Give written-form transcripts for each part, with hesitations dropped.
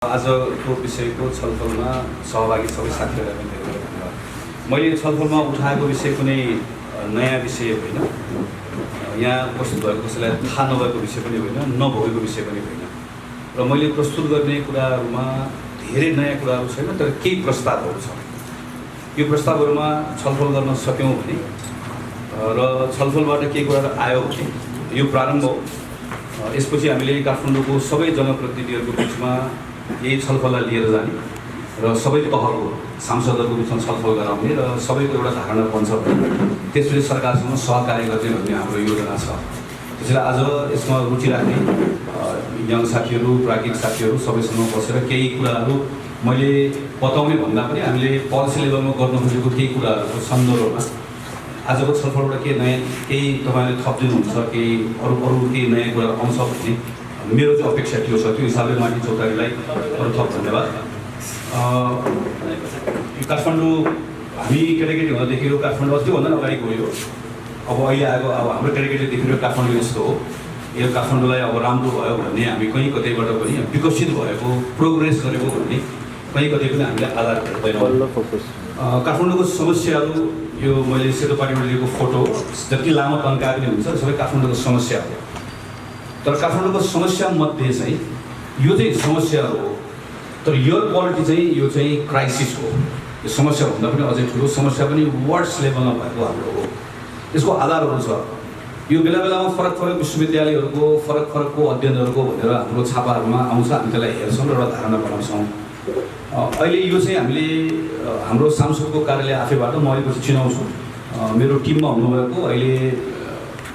आजको विषयको छलफलमा सहभागी सबै साथीहरूलाई पनि धेरै धन्यवाद। मैले छलफलमा उठाएको विषय कुनै नयाँ विषय होइन, यहाँ प्रस्तुत भएको कसैलाई थाहा नभएको विषय पनि होइन, नभएको विषय पनि होइन र मैले प्रस्तुत गर्ने कुराहरूमा धेरै नयाँ कुराहरू छैन, तर केही प्रस्तावहरू छ। यो प्रस्तावहरूमा छलफल गर्न सक्यौँ भने र छलफलबाट केही कुराहरू आयो भने यो प्रारम्भ हो। यसपछि हामीले काठमाडौँको सबै जनप्रतिनिधिहरूको बिचमा यही छलफललाई लिएर जाने र सबै तहको सांसदहरूको बिचमा छलफल गराउने र सबैको एउटा धारणा बन्छ भने त्यसपछि सरकारसँग सहकार्य गर्ने भन्ने हाम्रो योजना छ। त्यसैले आज यसमा रुचि राख्ने यङ साथीहरू, प्राज्ञिक साथीहरू सबैसँग बसेर केही कुराहरू मैले बताउने भन्दा पनि हामीले पोलिसी लेभलमा गर्न खोजेको केही कुराहरूको सन्दर्भमा आजको छलफलबाट केही तपाईँले थपिदिनुहुन्छ, केही अरू केही नयाँ कुरा आउँछ भन्ने मेरो चाहिँ अपेक्षा थियो छ। त्यो हिसाबले माथि चौतारीलाई अरू थप धन्यवाद। काठमाडौँ हामी केटाकेटी हुँदादेखि काठमाडौँ त्योभन्दा अगाडि गयो। अब अहिले आएको हाम्रो केटाकेटीदेखि काठमाडौँ यस्तो हो, यो काठमाडौँलाई अब राम्रो भयो भन्ने हामी कहीँ कतैबाट पनि विकसित भएको, प्रोग्रेस गरेको भन्ने कहीँ कतै पनि हामीले आधार हेर्दैनौँ। काठमाडौँको समस्याहरू यो मैले सेतो पार्टीबाट लिएको फोटो जति लामो तन्काए पनि हुन्छ, सबै काठमाडौँको समस्या हो। तर काठमाडौँको समस्यामध्ये चाहिँ यो चाहिँ समस्या हो, तर एयर क्वालिटी चाहिँ यो चाहिँ क्राइसिस हो। यो समस्या भन्दा पनि अझै ठुलो समस्या पनि वर्ल्ड लेभलमा भएको हाम्रो हो। यसको आधारहरू छ। यो बेला बेलामा फरक फरक विश्वविद्यालयहरूको फरकको अध्ययनहरूको भनेर हाम्रो छापाहरूमा आउँछ, हामी त्यसलाई हेर्छौँ र एउटा धारणा बनाउँछौँ। अहिले यो चाहिँ हामीले हाम्रो सांसदको कार्यालय आफैबाट म अलिकति चिनाउँछु। मेरो टिममा हुनुभएको अहिले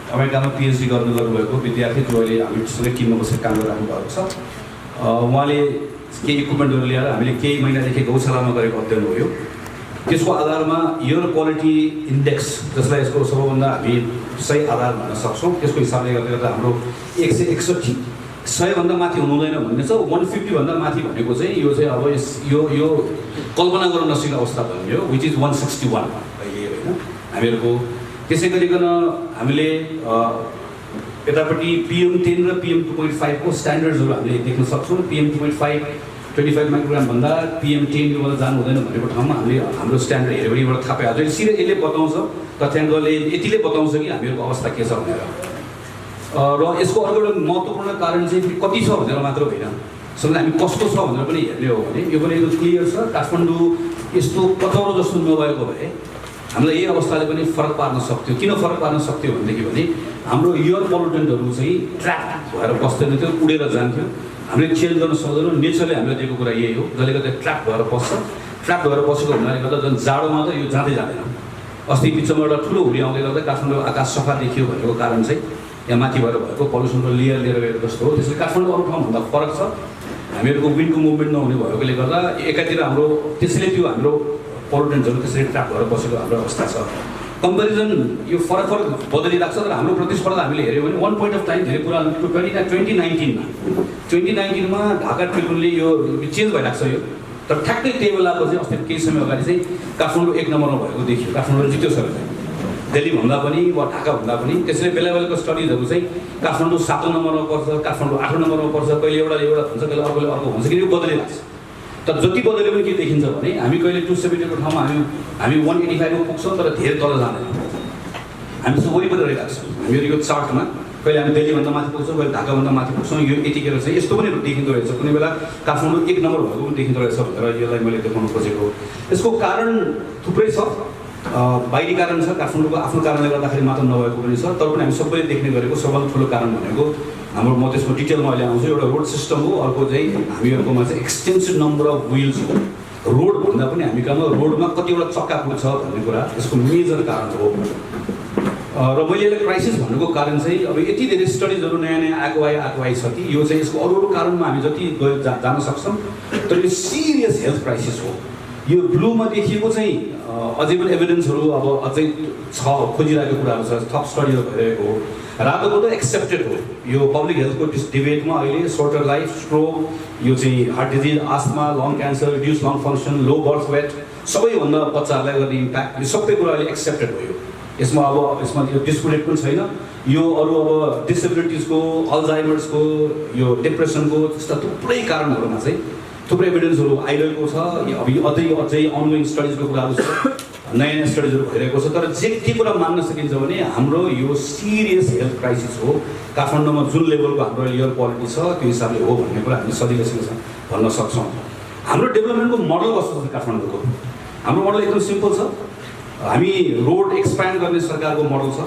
अमेरिकामा पिएचडी गर्नुभएको विद्यार्थी जो अहिले हामीसँगै टिममा बसेर काम गरिरहनु भएको छ। उहाँले केही इक्विपमेन्टहरू ल्याएर हामीले केही महिनादेखि गौशालामा गरेको अध्ययन हो। यो त्यसको आधारमा एयर क्वालिटी इन्डेक्स, जसलाई यसको सबैभन्दा हामी सही आधार भन्न सक्छौँ, त्यसको हिसाबले गर्दा हाम्रो 161 100भन्दा माथि हुनुहुँदैन भन्ने छ। 150 भन्दा माथि भनेको चाहिँ यो चाहिँ अब यो कल्पना गर्न नसकिने अवस्था बन्यो, विच इज 161 अहिले होइन हामीहरूको। त्यसै गरिकन हामीले यतापट्टि PM10 र PM2.5 को स्ट्यान्डर्ड्सहरू हामीले देख्न सक्छौँ। PM2.5 25 माइक्रोग्राम भन्दा PM10 योबाट जानु हुँदैन भनेको ठाउँमा हामीले हाम्रो स्ट्यान्डर्ड हेऱ्यो भने एउटा थाहा पाइहाल्छ। सिधै यसले बताउँछ, तथ्याङ्कले यतिले बताउँछ कि हामीहरूको अवस्था के छ भनेर। र यसको अर्को एउटा महत्त्वपूर्ण कारण चाहिँ कति छ भनेर मात्र होइन, सँगै हामी कस्तो छ भनेर पनि हेर्ने हो भने यो पनि एकदम क्लियर छ। काठमाडौँ यस्तो कचौरो जस्तो नभएको भए हामीलाई यही अवस्थाले पनि फरक पार्न सक्थ्यो। किन फरक पार्न सक्थ्यो भनेदेखि भने हाम्रो एयर पोल्युटेन्टहरू चाहिँ ट्र्याप भएर बस्दैन थियो, उडेर जान्थ्यो। हामीले चेन्ज गर्न सक्दैनौँ। नेचरले हामीलाई दिएको कुरा यही हो, जसले गर्दा ट्र्याप भएर बस्छ। ट्र्याप भएर बसेको हुनाले गर्दा झन् जाडोमा त यो जाँदै जाँदैन। अस्ति बिचमा एउटा ठुलो हुरी आउँदै गर्दा काठमाडौँ आकाश सफा देखियो भनेको कारण चाहिँ यहाँ माथि भएर भएको पल्युसनको लेयर लिएर गएको जस्तो हो। त्यसले काठमाडौँ अरू ठाउँभन्दा फरक छ। हामीहरूको विन्डको मुभमेन्ट नहुने भएकोले गर्दा एकातिर हाम्रो त्यसैले त्यो हाम्रो पोल्युटेन्ट्सहरू त्यसरी ट्र्याप भएर बसेको हाम्रो अवस्था छ। कम्पेरिजन यो फरक बदलिरहेको छ। तर हाम्रो प्रतिस्पर्धा हामीले हेऱ्यौँ भने वान पोइन्ट अफ टाइम धेरै कुरा 2019मा ढाका ट्रिब्युनले यो चेन्ज भइरहेको छ। यो तर ठ्याक्कै त्यही बेलाको चाहिँ अस्ति केही समय अगाडि चाहिँ काठमाडौँ 1 नम्बरमा भएको देखियो। काठमाडौँ जित्यो सर दिल्ली भन्दा पनि वा ढाका भन्दा पनि। त्यसैले बेला बेलाको स्टडिजहरू चाहिँ काठमाडौँ 7औं नम्बरमा पर्छ, काठमाडौँ 8औं नम्बरमा पर्छ, कहिले एउटा भन्छ, कहिले अर्कोले अर्को भन्छ, किन यो बदलिरहेको छ। तर जति बदल्यो पनि के देखिन्छ भने हामी कहिले 270 को ठाउँमा हामी 185 को पुग्छौँ, तर धेरै तल जाँदैन। हामी चाहिँ वरिपरि रहिरहेको छौँ। हामीहरू यो चार्टमा कहिले हामी दिल्लीभन्दा माथि पुग्छौँ, कहिले ढाकाभन्दा माथि पुग्छौँ। यो यतिखेर चाहिँ यस्तो पनि देखिँदो रहेछ, कुनै बेला काठमाडौँ 1 नम्बर भएको पनि देखिँदो रहेछ भनेर यसलाई मैले देखाउन खोजेको। यसको कारण थुप्रै छ। बाहिरी कारण छ, काठमाडौँको आफ्नो कारणले गर्दाखेरि मात्र नभएको पनि छ। तर पनि हामी सबैले देख्ने गरेको सबभन्दा ठुलो कारण भनेको हाम्रो, म त्यसको डिटेलमा अहिले आउँछु, एउटा रोड सिस्टम हो। अर्को चाहिँ हामीहरूकोमा चाहिँ एक्सटेन्सिभ नम्बर अफ व्हिल्स हो। रोड भन्दा पनि हामी कहाँ रोडमा कतिवटा चक्का पुग्छ भन्ने कुरा यसको मेजर कारण हो। र मैले यसलाई क्राइसिस भन्नुको कारण चाहिँ अब यति धेरै स्टडिजहरू नयाँ आएको छ कि यो चाहिँ यसको अरू कारणमा हामी जति जान सक्छौँ, तर यो सिरियस हेल्थ क्राइसिस हो। यो ब्लूमा देखिएको चाहिँ अझै पनि एभिडेन्सहरू अब अझै छ, खोजिरहेको कुराहरू छ, थप स्टडीहरू भइरहेको हो। रातोको त एक्सेप्टेड हो। यो पब्लिक हेल्थको डिबेटमा अहिले सर्टर लाइफ, स्ट्रोक, यो चाहिँ heart disease, asthma, lung cancer, reduce lung function, low birth weight, सबैभन्दा बच्चाहरूलाई गर्ने इम्प्याक्ट, यो सबै कुरा अहिले एक्सेप्टेड भयो। यसमा यो डिस्प्युटेड पनि छैन। यो अरू अब डिसेबिलिटिजको, अल्जाइमर्सको, यो डिप्रेसनको, त्यस्ता थुप्रै कारणहरूमा चाहिँ थुप्रै एभिडेन्सहरू आइरहेको छ। अझै अनगोइङ स्टडिजको कुराहरू छ, नयाँ स्टडिजहरू भइरहेको छ। तर के कुरा मान्न सकिन्छ भने हाम्रो यो सिरियस हेल्थ क्राइसिस हो। काठमाडौँमा जुन लेभलको हाम्रो एयर क्वालिटी छ त्यो हिसाबले हो भन्ने कुरा हामी सजिलैसँग भन्न सक्छौँ। हाम्रो डेभलपमेन्टको मोडल कस्तो छ काठमाडौँको? हाम्रो मोडल एकदम सिम्पल छ। हामी रोड एक्सप्यान्ड गर्ने सरकारको मोडल छ।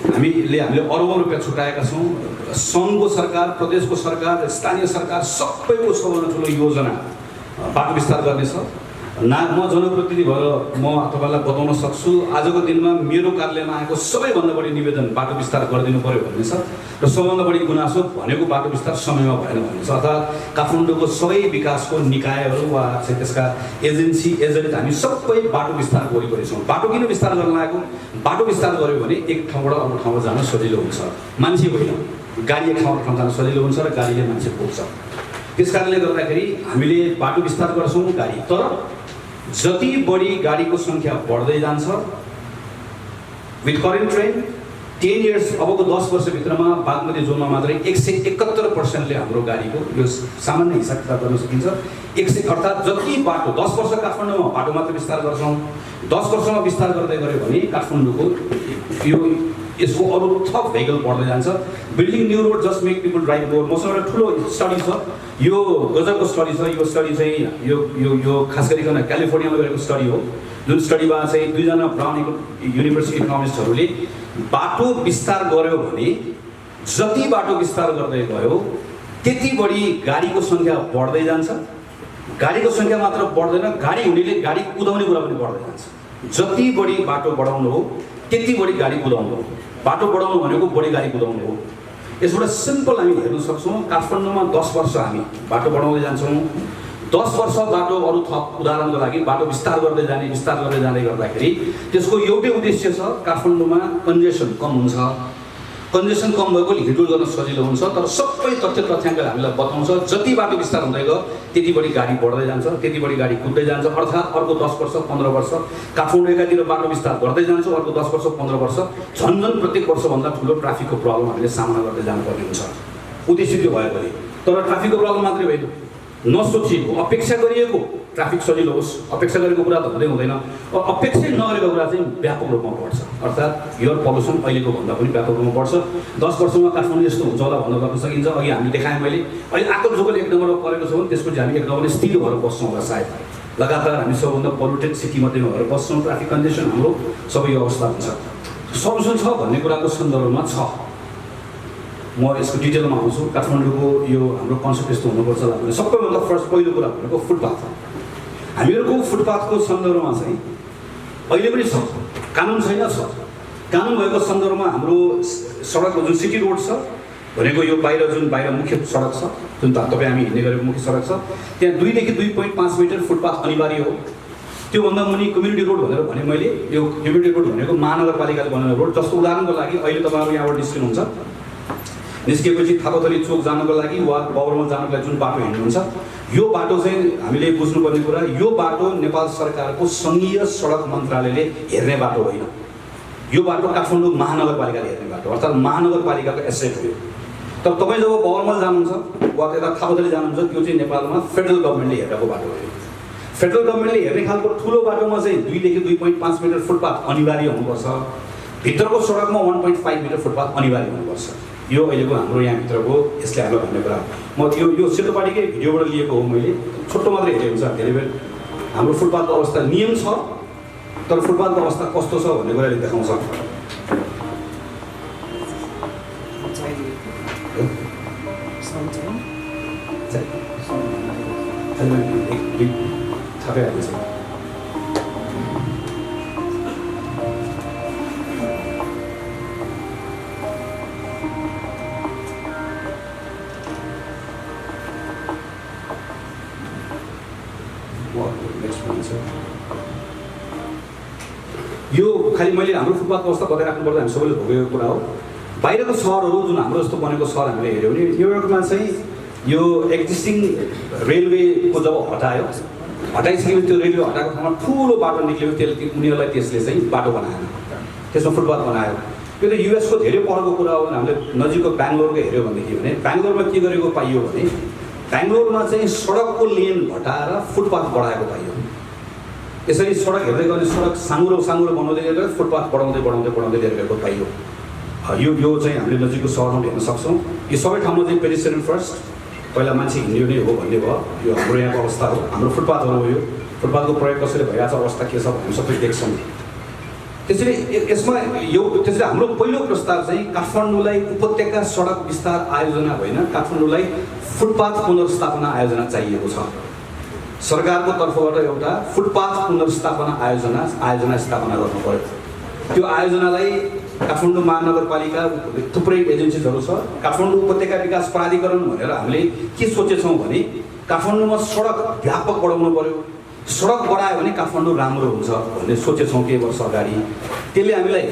हामीले अरबौँ रुपियाँ छुट्याएका छौँ। सङ्घको सरकार, प्रदेशको सरकार, स्थानीय सरकार सबैको सबभन्दा ठुलो योजना बाटो विस्तार गर्ने छ। म जनप्रतिनिधि भएर म तपाईँलाई बताउन सक्छु, आजको दिनमा मेरो कार्यालयमा आएको सबैभन्दा बढी निवेदन बाटो विस्तार गरिदिनु पर्यो भन्ने छ र सबभन्दा बढी गुनासो भनेको बाटो विस्तार समयमा भएन भन्ने छ। अर्थात् काठमाडौँको सबै विकासको निकायहरू वा त्यसका एजेन्ट हामी सबै बाटो विस्तार वरिपरि छौँ। बाटो किन विस्तार गर्न लागेको? बाटो विस्तार गऱ्यो भने एक ठाउँबाट अर्को ठाउँमा जान सजिलो हुन्छ, मान्छे होइन, गाडी एक ठाउँबाट ठाउँ जान सजिलो हुन्छ र गाडीले मान्छे पुग्छ। त्यस कारणले गर्दाखेरि हामीले बाटो विस्तार गर्छौँ गाडी, तर जति बढी गाडीको सङ्ख्या बढ्दै जान्छ विथ करेन्ट ट्रेन्ड 10 इयर्स अबको 10 वर्षभित्रमा बागमती जोनमा मात्रै 171% हाम्रो गाडीको यो सामान्य हिसाब किताब गर्न सकिन्छ। 100 अर्थात् जति बाटो 10 वर्ष काठमाडौँमा बाटो मात्र विस्तार गर्छौँ, 10 वर्षमा विस्तार गर्दै गऱ्यो भने काठमाडौँको यसको अरू थप भेहिकल बढ्दै जान्छ। Building new road just make people drive more. मसँग एउटा ठुलो स्टडी छ, यो गजबको स्टडी छ। यो स्टडी चाहिँ यो खास गरिकन क्यालिफोर्नियामा गरेको स्टडी हो, जुन स्टडीमा चाहिँ 2 जना ब्राउन युनिभर्सिटी इकोनोमिस्टहरूले बाटो विस्तार गर्यो भने जति बाटो विस्तार गर्दै गयो त्यति बढी गाडीको सङ्ख्या बढ्दै जान्छ। गाडीको सङ्ख्या मात्र बढ्दैन, गाडी हुनेले गाडी कुदाउने कुरा पनि बढ्दै जान्छ। जति बढी बाटो बढाउनु हो त्यति बढी गाडी कुदाउनु हो। बाटो बढाउनु भनेको बढी गाडी कुदाउनु हो। यसबाट सिम्पल हामी हेर्न सक्छौँ, काठमाडौँमा 10 वर्ष हामी बाटो बढाउँदै जान्छौँ। 10 वर्ष बाटो अरू थप उदाहरणको लागि बाटो विस्तार गर्दै जाँदै गर्दाखेरि त्यसको एउटै उद्देश्य छ, काठमाडौँमा कन्जेसन कम हुन्छ। कन्जेसन कम भएकोले हिँडडुल गर्न सजिलो हुन्छ। तर सबै तथ्याङ्क हामीलाई बताउँछ जति बाटो विस्तार हुँदै गयो त्यति बढी गाडी बढ्दै जान्छ, त्यति बढी गाडी कुद्दै जान्छ। अर्थात् अर्को 10 वर्ष 15 वर्ष काठमाडौँ एकातिर बाटो विस्तार गर्दै जान्छ, अर्को 10 वर्ष 15 वर्ष झन्झन प्रत्येक वर्षभन्दा ठुलो ट्राफिकको प्रब्लम हामीले सामना गर्दै जानुपर्ने हुन्छ। उद्देश्य त्यो भएकोले। तर ट्राफिकको प्रब्लम मात्रै होइन, नसोचिएको अपेक्षा गरिएको ट्राफिक सजिलो होस्, अपेक्षा गरेको कुरा त हुँदैन। अपेक्षै नगरेको कुरा चाहिँ व्यापक रूपमा बढ्छ। अर्थात् एयर पल्युसन अहिलेको भन्दा पनि व्यापक रूपमा बढ्छ। 10 वर्षमा काठमाडौँ यस्तो हुन्छ होला भन्न गर्न सकिन्छ। अघि हामीले देखाएँ मैले, अहिले आएको जोगले 1 नम्बरमा परेको छ भने त्यसपछि हामी 1 नम्बरमा स्थिर भएर बस्छौँ होला सायद। लगातार हामी सबभन्दा पोल्युटेड सिटी मध्येमा भएर बस्छौँ। ट्राफिक कन्जेसन हाम्रो सबै अवस्था हुन्छ। सल्युसन छ भन्ने कुराको सन्दर्भमा छ, म यसको डिटेलमा आउँछु। काठमाडौँको यो हाम्रो कन्सेप्ट यस्तो हुनुपर्छ भने सबैभन्दा फर्स्ट पहिलो कुरा भनेको फुटपाथ। हामीहरूको फुटपाथको सन्दर्भमा चाहिँ अहिले पनि छ, कानुन छैन, छ। कानुन भएको सन्दर्भमा हाम्रो सडकको जुन सिटी रोड छ भनेको यो बाहिर मुख्य सडक छ, जुन तपाईँ हामी हिँड्ने गरेको मुख्य सडक छ, त्यहाँ 2 देखि 2.5 मिटर फुटपाथ अनिवार्य हो। त्योभन्दा मुनि कम्युनिटी रोड भनेर भने मैले, यो कम्युनिटी रोड भनेको महानगरपालिकाले बनाउने रोड। जस्तो उदाहरणको लागि अहिले तपाईँहरू यहाँबाट निस्किनुहुन्छ, निस्किएपछि थापाथली चोक जानको लागि वा बबरमल जानको लागि जुन बाटो हिँड्नुहुन्छ, यो बाटो चाहिँ हामीले बुझ्नुपर्ने कुरा, यो बाटो नेपाल सरकारको सङ्घीय सडक मन्त्रालयले हेर्ने बाटो होइन। यो बाटो काठमाडौँ महानगरपालिकाले हेर्ने बाटो, अर्थात् महानगरपालिकाको एसेट हो। तर तपाईँ जब बबरमल जानुहुन्छ वा त्यता थापाथली जानुहुन्छ, त्यो चाहिँ नेपालमा फेडरल गभर्मेन्टले हेरेको बाटो हो। फेडरल गभर्मेन्टले हेर्ने खालको ठुलो बाटोमा चाहिँ 2 देखि 2.5 मिटर फुटपाथ अनिवार्य हुनुपर्छ। भित्रको सडकमा 1.5 मिटर फुटपाथ अनिवार्य हुनुपर्छ। यो अहिलेको हाम्रो यहाँभित्रको यसले हामीलाई भन्ने कुरा हो। म यो सेतोपाटीकै भिडियोबाट लिएको हो, मैले छोटो मात्रै हेरेको हुन्छ। धेरै बेर हाम्रो फुटपाथको अवस्था नियम छ, तर फुटपाथको अवस्था कस्तो छ भन्ने कुराले देखाउँछ। थापिहाल्दैछ। यो खालि मैले हाम्रो फुटपाथको अवस्था बताइराख्नु पर्दा हामी सबैले भोगेको कुरा हो। बाहिरको सहरहरू जुन हाम्रो जस्तो बनेको सहर हामीले हेऱ्यौँ भने न्युयोर्कमा चाहिँ यो एक्जिस्टिङ रेलवेको जब हटाइसकेपछि त्यो रेलवे हटाएको ठाउँमा ठुलो बाटो निक्ल्यो, उनीहरूलाई त्यसले चाहिँ बाटो बनाएन, त्यसमा फुटपाथ बनायो। यो त युएसको धेरै परको कुरा हो। हामीले नजिकको बेङ्गलोरको हेऱ्यो भनेदेखि भने बेङ्गलोरमा के गरेको पाइयो भने बेंगलोरमा चाहिँ सडकको लेन घटाएर फुटपाथ बढाएको पाइयो। यसरी सडक हेर्दै गयो भने सडक साँगुरो बनाउँदै गएर फुटपाथ बढाउँदै लिएर गएको पाइयो। यो चाहिँ हामीले नजिकको सहरमा हेर्न सक्छौँ। यो सबै ठाउँमा चाहिँ पेडिस्ट्रियन फर्स्ट, पहिला मान्छे हिँड्यो नै हो भन्ने भयो। यो हाम्रो यहाँको अवस्था हो। हाम्रो फुटपाथहरू हो। यो फुटपाथको प्रयोग कसरी भइरहेको छ, अवस्था के छ हामी सबै देख्छौँ। त्यसरी यसमा त्यसरी हाम्रो पहिलो प्रस्ताव चाहिँ काठमाडौँलाई उपत्यका सडक विस्तार आयोजना होइन, काठमाडौँलाई फुटपाथ पुनर्स्थापना आयोजना चाहिएको छ। सरकारको तर्फबाट एउटा फुटपाथ पुनर्स्थापना आयोजना स्थापना गर्नु पर्यो। त्यो आयोजनालाई काठमाडौँ महानगरपालिका थुप्रै एजेन्सीजहरू छ। काठमाडौँ उपत्यका विकास प्राधिकरण भनेर हामीले के सोचेछौँ भने काठमाडौँमा सडक व्यापक बढाउनु पर्यो। सडक बढायो भने काठमाडौँ राम्रो हुन्छ भन्ने सोचेछौँ केही वर्ष अगाडि। त्यसले हामीलाई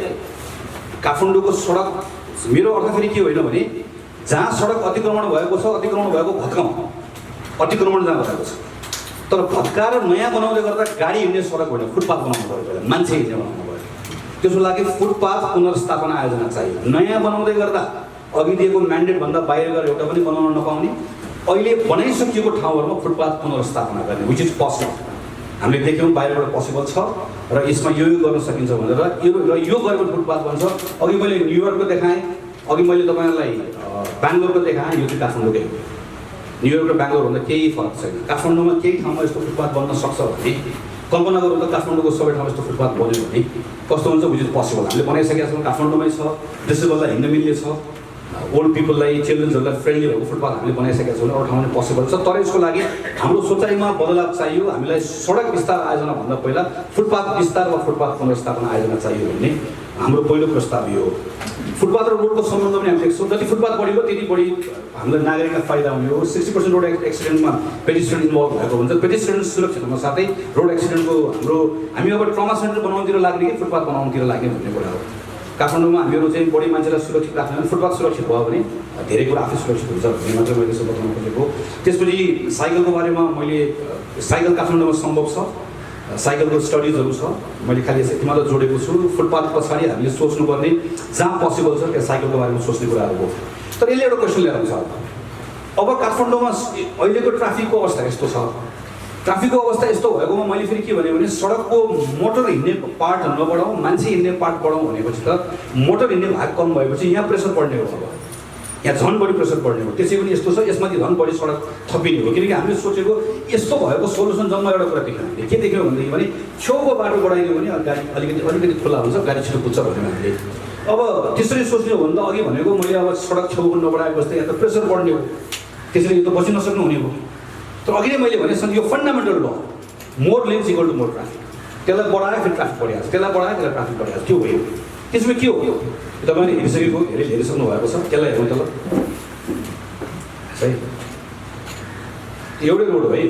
काठमाडौँको सडक, मेरो अर्थ फेरि के होइन भने जहाँ सडक अतिक्रमण भएको छ, अतिक्रमण भएको भत्काउँ, अतिक्रमण जहाँ भएको छ, तर भत्काएर नयाँ बनाउँदै गर्दा गाडी हिँड्ने सडक होइन, फुटपाथ बनाउनु पर्यो, मान्छे हिँड्ने बनाउनु पर्यो। त्यसको लागि फुटपाथ पुनर्स्थापना आयोजना चाहियो। नयाँ बनाउँदै गर्दा अघि दिएको म्यान्डेटभन्दा बाहिर गएर एउटा पनि बनाउन नपाउने, अहिले बनाइसकिएको ठाउँहरूमा फुटपाथ पुनर्स्थापना गर्ने, विच इज पोसिबल। हामीले देख्यौँ बाहिरबाट पोसिबल छ र यसमा यो गर्न सकिन्छ भनेर यो गरेको फुटपाथ बन्छ। अघि मैले न्युयोर्कको देखाएँ, अघि मैले तपाईँहरूलाई बेङ्गलोरको देखाएँ, यो चाहिँ काठमाडौँकै हो। न्युयोर्क र बेङ्गलोरभन्दा केही फरक छैन। काठमाडौँमा केही ठाउँमा यस्तो फुटपाथ बन्न सक्छ भने कल्पना गरौँ त काठमाडौँको सबै ठाउँमा यस्तो फुटपाथ बन्यो भने कस्तो हुन्छ, विच इज पोसिबल। हामीले बनाइसकेका छौँ, काठमाडौँमै छ, डिसेबललाई हिँड्न मिल्ने छ, ओल्ड पिपललाई, चिल्ड्रेन्सहरूलाई फ्रेन्डली भएको फुटपाथ हामीले बनाइसकेका छौँ, अरू ठाउँमा पोसिबल छ। तर यसको लागि हाम्रो सोचाइमा बदलाव चाहियो। हामीलाई सडक विस्तार आयोजनाभन्दा पहिला फुटपाथ विस्तार वा फुटपाथ पुनर्स्थापना आयोजना चाहियो भन्ने हाम्रो पहिलो प्रस्ताव यो हो। फुटपाथ र रोडको सम्बन्ध पनि हामी देख्छौँ, जति फुटपाथ बढ्यो त्यति बढी हामीलाई नागरिकलाई फाइदा हुने हो। 60% रोड एक्सिडेन्टमा पेडिस्ट्रियन इन्भल्भ भएको हुन्छ। पेडिस्ट्रियन सुरक्षित हुन साथै रोड एक्सिडेन्टको हामी अब ट्रमा सेन्टर बनाउनुतिर लाग्ने कि फुटपाथ बनाउनुतिर लाग्ने भन्ने कुरा हो। काठमाडौँमा हामीहरू चाहिँ बढी मान्छेलाई सुरक्षित राख्ने भने फुटपाथ सुरक्षित भयो भने धेरै कुरा आफै सुरक्षित हुन्छ भन्ने मात्र मैले यसो बताउन खोजेको। त्यसपछि साइकलको बारेमा मैले साइकल काठमाडौँमा सम्भव छ, साइकलको स्टडिजहरू छ, मैले खालि यति मात्र जोडेको छु। फुटपाथ पछाडि हामीले सोच्नुपर्ने जहाँ पोसिबल छ त्यहाँ साइकलको बारेमा सोच्ने कुराहरू हो। तर यसले एउटा क्वेसन लिएर आउँछ, अब काठमाडौँमा अहिलेको ट्राफिकको अवस्था यस्तो छ। ट्राफिकको अवस्था यस्तो भएकोमा मैले फेरि के भने सडकको मोटर हिँड्ने पार्ट नबढाउँ, मान्छे हिँड्ने पार्ट बढाउँ भनेपछि त मोटर हिँड्ने भाग कम भएपछि यहाँ प्रेसर बढ्ने हो। अब यहाँ झन् बढी प्रेसर बढ्ने हो। त्यसै पनि यस्तो छ, यसमाथि झन् बढी सडक थपिने हो। किनकि हामीले सोचेको यस्तो भएको सोल्युसन जम्मा एउटा कुरा देख्यौँ हामीले। के देख्यौँ भनेदेखि भने छेउको बाटो बढाइदियो भने गाडी अलिकति खुल्ला हुन्छ, गाडी छिटो कुद्छ भन्ने हामीले। अब त्यसरी सोच्ने हो भने त अघि भनेको मैले अब सडक छेउको नबढाएको जस्तै यहाँ त प्रेसर बढ्ने हो, त्यसरी यो त बस्न नसक्नु हुने हो। तर अघि नै मैले भने यो fundamental law, more lanes equal to more traffic. त्यसलाई बढायो फेरि ट्राफिक बढिहाल्छ, त्यसलाई बढायो त्यसलाई ट्राफिक बढिहाल्छ। त्यो भयो। त्यसमा के हो तपाईँले हेरिसकेको, हेरिसक्नु भएको छ, त्यसलाई हेर्नु त ल। सही एउटै रोड हो है।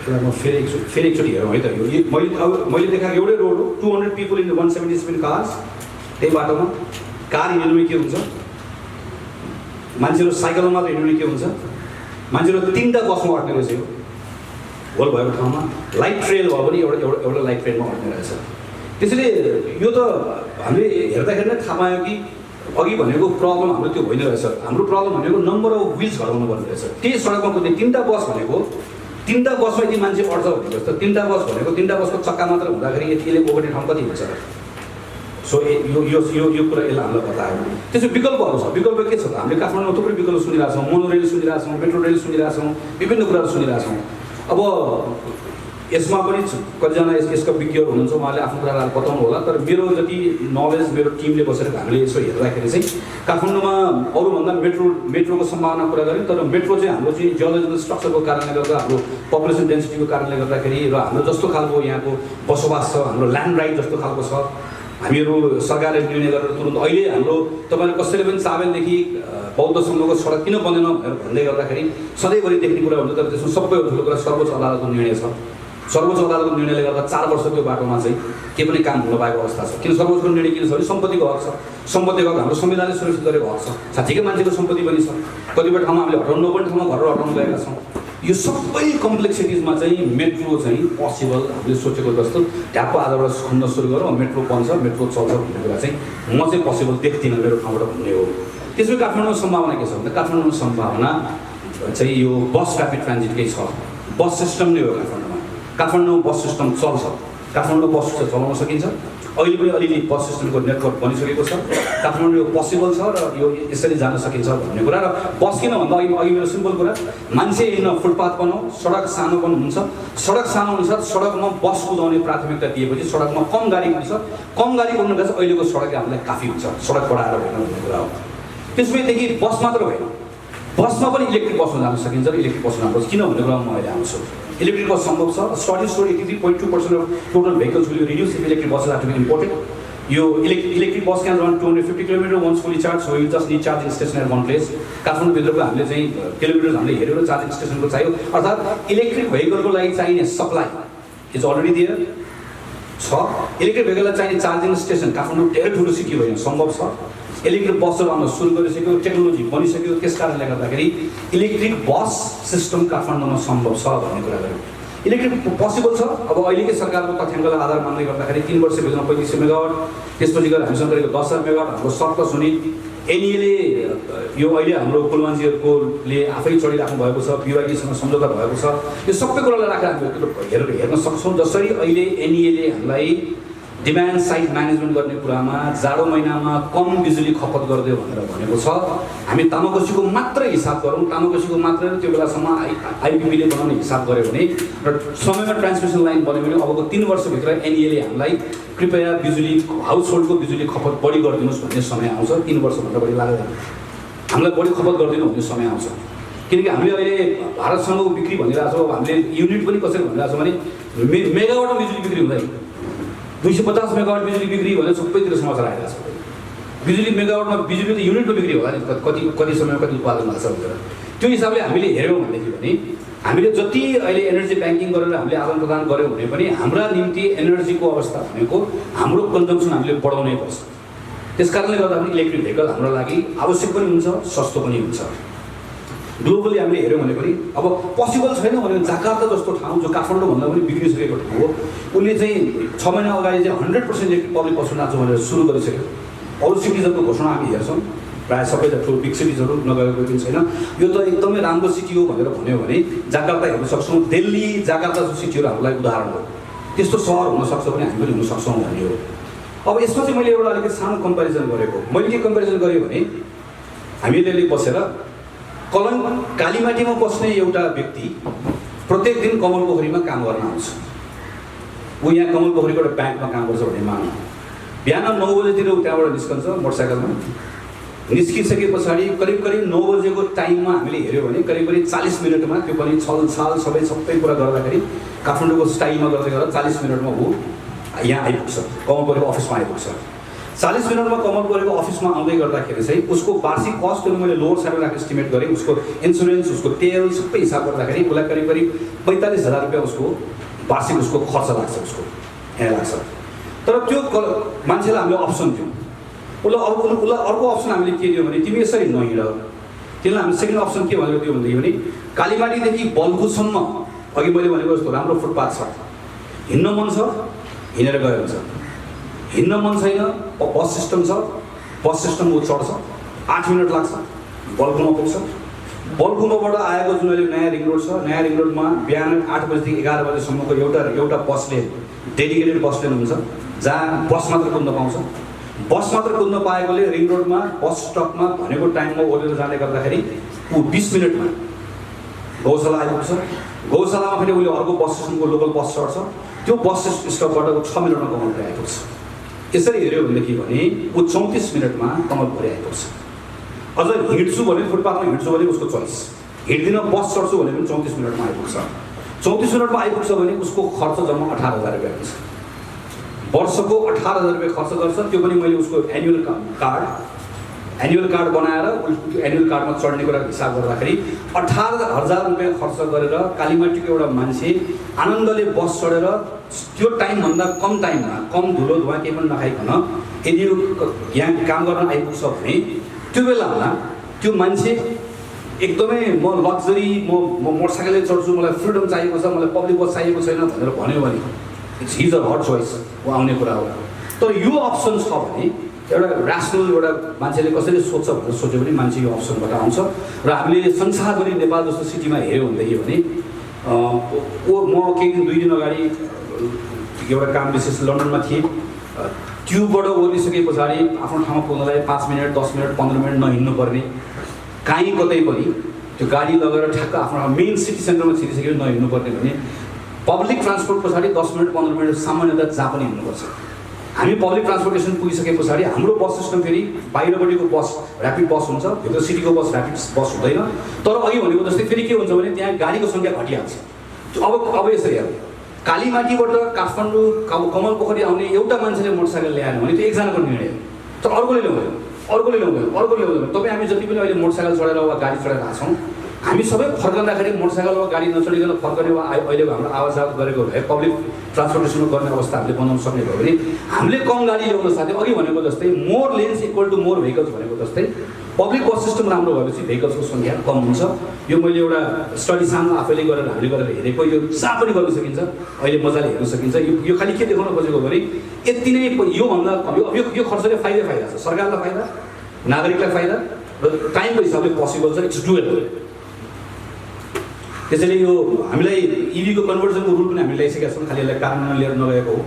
त्यसलाई म फेरि एकचोटि हेरौँ है त। यो मैले देखाएको एउटै रोड हो। 200 पिपल इन 170 स्पिड कार्स। त्यही बाटोमा कार हिँड्नुमा के हुन्छ, मान्छेहरू साइकलमा मात्र हिँड्नु के हुन्छ, मान्छेहरू 3टा बसमा अट्ने रहेछ। यो होल भएको ठाउँमा लाइट ट्रेल भयो भने एउटा लाइट ट्रेनमा अट्ने रहेछ। त्यसैले यो त हामीले हेर्दाखेरि नै थाहा पायौँ कि अघि भनेको प्रब्लम हाम्रो त्यो होइन रहेछ। हाम्रो प्रब्लम भनेको नम्बर अफ व्हिल्स घटाउनु पर्ने रहेछ। त्यही सडकमा कुद्ने 3टा बस भनेको 3टा बसमा यति मान्छे अट्छ भनेको जस्तो 3टा बस भनेको 3टा बसको चक्का मात्र हुँदाखेरि यसले ओगट्ने ठाउँ कति हुन्छ र। सो यो कुरा यसलाई हामीलाई बतायो। त्यसो विकल्पहरू छ। विकल्प के छ त, हामीले काठमाडौँमा थुप्रै विकल्प सुनिरहेछौँ, मोनोरेल सुनिरहेछौँ, मेट्रो रेल सुनिरहेछौँ, विभिन्न कुराहरू सुनिरहेछौँ। अब यसमा पनि कतिजना यसका विज्ञहरू हुनुहुन्छ, उहाँले आफ्नो कुराहरू बताउनु होला। तर मेरो जति नलेज मेरो टिमले बसेर हामीले यसो हेर्दाखेरि चाहिँ काठमाडौँमा अरूभन्दा मेट्रोको सम्भावना कुरा गऱ्यौँ। तर मेट्रो चाहिँ हाम्रो चाहिँ जियोलोजिकल स्ट्रक्चरको कारणले गर्दा, हाम्रो पपुलेसन डेन्सिटीको कारणले गर्दाखेरि र हाम्रो जस्तो खालको यहाँको बसोबास छ, हाम्रो ल्यान्ड राइट जस्तो खालको छ, हामीहरू सरकारले निर्णय गरेर तुरुन्त अहिले हाम्रो तपाईँले कसैले पनि चाबेलदेखि बौद्धसम्मको सडक किन बनेन भनेर भन्दै गर्दाखेरि सधैँभरि देख्ने कुरा हुन्छ। तर त्यसमा सबै ठुलो कुरा सर्वोच्च अदालतको निर्णय छ। सर्वोच्च अदालतको निर्णयले गर्दा 4 वर्ष त्यो बाटोमा चाहिँ केही पनि काम हुन पाएको अवस्था छ। किन सर्वोच्चको निर्णय किन छ भने सम्पत्तिको हक छ। सम्पत्तिको हक हाम्रो संविधानले सुरक्षित गरेको हक छ। साथीकै मान्छेको सम्पत्ति पनि छ। कतिपय ठाउँमा हामीले हटाउनु नपर्ने ठाउँमा घरहरू हटाउनु गएका छौँ। यो सबै कम्प्लेक्सिटिजमा चाहिँ मेट्रो चाहिँ पोसिबल हामीले सोचेको जस्तो ढ्याप्प आजबाट खन्न सुरु गरौँ मेट्रो बन्छ मेट्रो चल्छ भन्ने कुरा चाहिँ म चाहिँ पोसिबल देख्दिनँ मेरो ठाउँबाट भन्ने हो। त्यसमै काठमाडौँको सम्भावना के छ भने काठमाडौँको सम्भावना चाहिँ यो बस ऱ्यापिड ट्रान्जिटकै छ। बस सिस्टम नै हो काठमाडौँमा। काठमाडौँमा बस सिस्टम चल्छ, काठमाडौँमा बस चलाउन सकिन्छ। अहिले पनि अलिअलि बस सिस्टमको नेटवर्क बनिसकेको छ। काठमाडौँ यो पोसिबल छ र यो यसरी जान सकिन्छ भन्ने कुरा। र बस किन भन्दा अघि मेरो सिम्पल कुरा, मान्छे हिँड्न फुटपाथ बनाऊ, सडक सानो पनि हुन्छ, सडक सानो अनुसार सडकमा बस कुदाउने प्राथमिकता दिएपछि सडकमा कम गाडी कुद्छ, कम गाडी कुद्नुको चाहिँ अहिलेको सडक हामीलाई काफी हुन्छ, सडक बढाएर होइन भन्ने कुरा हो। त्यसपछि बस मात्र होइन, बसमा पनि इलेक्ट्रिक बसमा जान सकिन्छ र इलेक्ट्रिक बसमा जानुपर्छ किन भन्ने कुरा म अहिले आउँछु। इलेक्ट्रिक बस सम्भव छ। Studies so 83.2% of total vehicles will reduce if electric buses are to be imported. यो electric bus can run 250 kilometre once fully charge, so you just need charging station at one place. काठमाडौँभित्रको हामीले चाहिँ kilometres हामीले हेऱ्यो र charging स्टेसनको चाहियो, अर्थात् electric भेहिकलको लागि चाहिने सप्लाई इज अलरेडी दियर छ। इलेक्ट्रिक भेहिकललाई चाहिने चार्जिङ स्टेसन काठमाडौँ धेरै ठुलो सिटी होइन, सम्भव छ। इलेक्ट्रिक बसहरू आउन सुरु गरिसक्यो, टेक्नोलोजी बनिसक्यो, त्यस कारणले गर्दाखेरि इलेक्ट्रिक बस सिस्टम काठमाडौँमा सम्भव छ भन्ने कुरा गऱ्यौँ। इलेक्ट्रिक पोसिबल छ। अब अहिलेकै सरकारको तथ्याङ्कलाई आधार मान्दै गर्दाखेरि 3 वर्षभित्रमा 3500 मेगावाट, त्यसपछि गएर हामीसँग गरेको 10,000 मेगावाट हाम्रो सर्प्लस हुने। एनइएले यो अहिले हाम्रो कुलमान्छेहरूकोले आफै चढिराख्नु भएको छ, बिवाईसँग सम्झौता भएको छ। यो सबै कुरालाई राखेर हामी हेर्न सक्छौँ। जसरी अहिले एनइएले हामीलाई डिमान्ड साइड म्यानेजमेन्ट गर्ने कुरामा जाडो महिनामा कम बिजुली खपत गरिदियो भनेर भनेको छ। हामी तामाकोसीको मात्र हिसाब गरौँ, तामाकोसीको मात्र त्यो बेलासम्म आइपिपीले बनाउने हिसाब गऱ्यो भने र समयमा ट्रान्समिसन लाइन बन्यो भने अबको 3 वर्षभित्र एनइएले हामीलाई कृपया बिजुली हाउस होल्डको बिजुली खपत बढी गरिदिनुहोस् भन्ने समय आउँछ। 3 वर्षभन्दा बढी लाग्दैन, हामीलाई बढी खपत गरिदिनु भन्ने समय आउँछ। किनकि हामीले अहिले भारतसँगको बिक्री भनिरहेको छौँ, हामीले युनिट पनि कसरी भनिरहेको छौँ भने मेगावाटमा बिजुली बिक्री हुँदैन, 250 मेगावाट बिजुली बिक्री भनेर सबैतिर समाचार आइरहेको छ। बिजुली मेगावाटमा बिजुली त युनिटको बिक्री होला नि, कति समयमा कति उत्पादन भएको छ भनेर। त्यो हिसाबले हामीले हेऱ्यौँ भनेदेखि भने हामीले जति अहिले एनर्जी ब्याङ्किङ गरेर हामीले आदान प्रदान गऱ्यौँ भने पनि हाम्रा निम्ति एनर्जीको अवस्था भनेको हाम्रो कन्जम्सन हामीले बढाउनै पर्छ। त्यस कारणले गर्दा पनि इलेक्ट्रिक भेहिकल हाम्रो लागि आवश्यक पनि हुन्छ, सस्तो पनि हुन्छ। ग्लोबली हामीले हेऱ्यौँ भने पनि अब पोसिबल छैन भने जाकार्ता जस्तो ठाउँ जो काठमाडौँभन्दा पनि बिग्रिसकेको ठाउँ हो, उसले चाहिँ 6 महिना अगाडि चाहिँ 100% इलेक्ट्रिक पब्लिक बस नाच्छ भनेर सुरु गरिसक्यो। अरू सिटिजहरूको घोषणा हामी हेर्छौँ, प्रायः सबै ठुलो बिग सिटिजहरू नगएको पनि छैन। यो त एकदमै राम्रो सिटी हो भनेर भन्यो भने जाकार्ता हेर्न सक्छौँ। दिल्ली, जाकार्ता जस्तो सिटीहरू हामीलाई उदाहरण हो। त्यस्तो सहर हुनसक्छ भने हामी पनि हुन सक्छौँ भन्ने हो। अब यसमा चाहिँ मैले एउटा अलिकति सानो कम्पेरिजन गरेको। मैले के कम्पेरिजन गरेँ भने हामीले बसेर कालीमाटीमा बस्ने एउटा व्यक्ति प्रत्येक दिन कमल पोखरीमा काम गर्न आउँछ। ऊ यहाँ कमल पोखरीको एउटा ब्याङ्कमा काम गर्छ भन्ने मानौँ। बिहान 9 बजेतिर ऊ त्यहाँबाट निस्कन्छ मोटरसाइकलमा। निस्किसके पछाडि करिब 9 बजेको टाइममा हामीले हेऱ्यौँ भने करिब 40 मिनटमा, त्यो पनि छलछाल सबै कुरा गर्दाखेरि काठमाडौँको स्टाइलमा गर्दै गर्दा 40 मिनटमा ऊ यहाँ आइपुग्छ, कमल पोखरीको अफिसमा आइपुग्छ। 40 मिनटमा कमल पोखरीको अफिसमा आउँदै गर्दाखेरि चाहिँ उसको वार्षिक कस्ट मैले लोवर साइडमा राखेर एस्टिमेट गरेँ। उसको इन्सुरेन्स, उसको तेल सबै हिसाब गर्दाखेरि उसलाई करिब 45,000 रुपियाँ उसको वार्षिक उसको खर्च लाग्छ, उसको यहाँ लाग्छ। तर त्यो मान्छेलाई हामीले अप्सन दियौँ। उसलाई अर्को अप्सन हामीले के दियौँ भने तिमी यसरी नहिँड। तिमीलाई हामीले सेकेन्ड अप्सन के भनेर दियो भनेदेखि भने कालीमाटीदेखि बल्खुसम्म अघि मैले भनेको जस्तो राम्रो फुटपाथ छ, हिँड्न मन छ हिँडेर गयो हुन्छ, हिँड्न मन छैन बस सिस्टम छ, बस सिस्टम ऊ चढ्छ, 8 मिनट लाग्छ बल्खुमा पुग्छ। बल्खुमाबाट आएको जुन अहिले नयाँ रिङ रोड छ, नयाँ रिङ रोडमा बिहान 8 बजेदेखि 11 बजेसम्मको एउटा बस लेन, डेडिकेटेड बस लेन हुन्छ जहाँ बस मात्र कुद्न पाउँछ। बस मात्र कुद्न पाएकोले रिङ रोडमा बस स्टपमा भनेको टाइममा ओरेर जाने गर्दाखेरि ऊ 20 मिनटमा गौशाला आइपुग्छ। गौशालामा फेरि उसले अर्को बस स्टेसनको लोकल बस चढ्छ, त्यो बस स्टपबाट ऊ 6 मिनटमा कमलपुर आइपुग्छ। यसरी हेऱ्यो भनेदेखि भने ऊ 34 मिनटमा कमलपुर आइपुग्छ। अझ हिँड्छु भने फुटपाथमा हिँड्छु भने उसको चोइस, हिँड्दिन बस चढ्छु भने पनि 34 मिनटमा आइपुग्छ। 34 मिनटमा आइपुग्छ भने उसको खर्च जम्मा 18,000 रुपियाँ हुन्छ। वर्षको 18,000 रुपियाँ खर्च गर्छ। त्यो पनि मैले उसको एनुअल कार्ड बनाएर त्यो एनुअल कार्डमा चढ्ने कुरा हिसाब गर्दाखेरि 18,000 रुपियाँ खर्च गरेर कालीमाटीको एउटा मान्छे आनन्दले बस चढेर त्यो टाइमभन्दा कम टाइममा, कम धुलो धुवा केही पनि नखाइकन यदि यहाँ काम गर्न आइपुग्छ भने त्यो बेलामा त्यो मान्छे एकदमै म लग्जरी म मोटरसाइकलले चढ्छु, मलाई फ्रिडम चाहिएको छ, मलाई पब्लिक बस चाहिएको छैन भनेर भन्यो भने it's his or her choice, हो आउने कुरा हो। तर यो अप्सन छ भने एउटा ऱ्यासनल एउटा मान्छेले कसरी सोध्छ भनेर सोच्यो भने मान्छे यो अप्सनबाट आउँछ। र हामीले संसारभरि नेपाल जस्तो सिटीमा हेऱ्यो भनेदेखि भने म केही दिन 2 दिन अगाडि एउटा काम विशेष लन्डनमा थिएँ। ट्युबबाट ओर्लिसके पछाडि आफ्नो ठाउँमा पुग्नलाई 5 मिनट 10 मिनट 15 मिनट नहिँड्नु पर्ने, कहीँ कतै पनि त्यो गाडी लगेर ठ्याक्क आफ्नो मेन सिटी सेन्टरमा छिरिसक्यो नहिँड्नु पर्ने भने पब्लिक ट्रान्सपोर्ट पछाडि 10 मिनट 15 मिनट सामान्यतः जहाँ पनि हिँड्नुपर्छ। हामी पब्लिक ट्रान्सपोर्टेसन पुगिसके पछाडि हाम्रो बस सिस्टम फेरि बाहिरपट्टिको बस ऱ्यापिड बस हुन्छ, भित्र सिटीको बस ऱ्यापिड बस हुँदैन। तर अघि भनेको जस्तै फेरि के हुन्छ भने त्यहाँ गाडीको सङ्ख्या घटिहाल्छ। अब यसरी हेर्नु, कालीमाटीबाट काठमाडौँ कमल पोखरी आउने एउटा मान्छेले मोटरसाइकल ल्याएन भने त्यो एकजनाको निर्णय हो। तर अर्कोले ल्याउँदैन, अर्कोले ल्याउँदैन। तपाईँ हामी जति पनि अहिले मोटरसाइकल चढेर वा गाडी चढेर आएको छौँ, हामी सबै फर्कँदाखेरि मोटरसाइकल वा गाडी नचढिकन फर्कने वा अहिलेको हाम्रो आवाजात गरेको भए पब्लिक ट्रान्सपोर्टेसनमा गर्ने अवस्था हामीले बनाउन सक्ने भयो भने हामीले कम गाडी ल्याउन साथै अघि भनेको जस्तै more lanes equal to more vehicles भनेको जस्तै पब्लिक बस सिस्टम राम्रो भएपछि भेहिकल्सको सङ्ख्या कम हुन्छ। यो मैले एउटा स्टडी सानो आफैले गरेर हामीले गरेर हेरेको, यो जहाँ पनि गर्न सकिन्छ, अहिले मजाले हेर्न सकिन्छ। यो खालि के देखाउन खोजेको भने यति नै योभन्दा यो खर्चले फाइदा छ, सरकारलाई फाइदा, नागरिकलाई फाइदा र टाइमको हिसाबले पोसिबल छ, इट्स डुएबल। त्यसैले यो हामीलाई इभीको कन्भर्जनको रुल पनि हामीले ल्याइसकेका छौँ, खालि यसलाई कार्यान्वयन लिएर नगएको हो।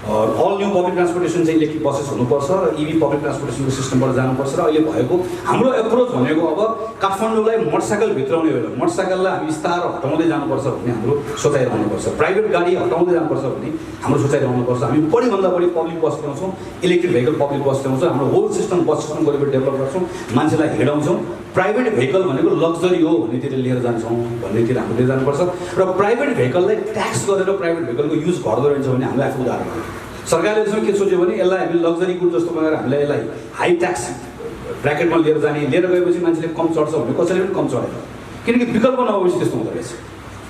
अल न्यू पब्लिक ट्रान्सपोर्टेसन चाहिँ इलेक्ट्रिक बसेस हुनुपर्छ र इभी पब्लिक ट्रान्सपोर्टेसनको सिस्टमबाट जानुपर्छ। र अहिले भएको हाम्रो एप्रोच भनेको अब काठमाडौँलाई मोटरसाइकल भित्राउने होइन, मोटरसाइकललाई हामी बिस्तारो हटाउँदै जानुपर्छ भन्ने हाम्रो सोचाइ रहनुपर्छ। प्राइभेट गाडी हटाउँदै जानुपर्छ भन्ने हाम्रो सोचाइ रहनुपर्छ। हामी बढीभन्दा बढी पब्लिक बस ल्याउँछौँ, इलेक्ट्रिक भेहिकल पब्लिक बस ल्याउँछौँ, हाम्रो होल सिस्टम बस सिस्टम गरेर डेभलप गर्छौँ, मान्छेलाई हिँडाउँछौँ। प्राइभेट भेहिकल भनेको लग्जरी हो भन्नेतिर लिएर जान्छौँ भन्नेतिर हामीले लिएर जानुपर्छ। र प्राइभेट भेहिकललाई ट्याक्स गरेर प्राइभेट भेहिकलको युज घट्दो रहेछ भने हामीले आफू उदाहरण हो। सरकारले यसमा के सोच्यो भने यसलाई हामीले लग्जरी गुड जस्तो बनाएर हामीले यसलाई हाई ट्याक्स ब्राकेटमा लिएर गएपछि मान्छेले कम चढ्छ भने कसैले पनि कम चढेन, किनकि विकल्प नभएपछि त्यस्तो हुँदो रहेछ।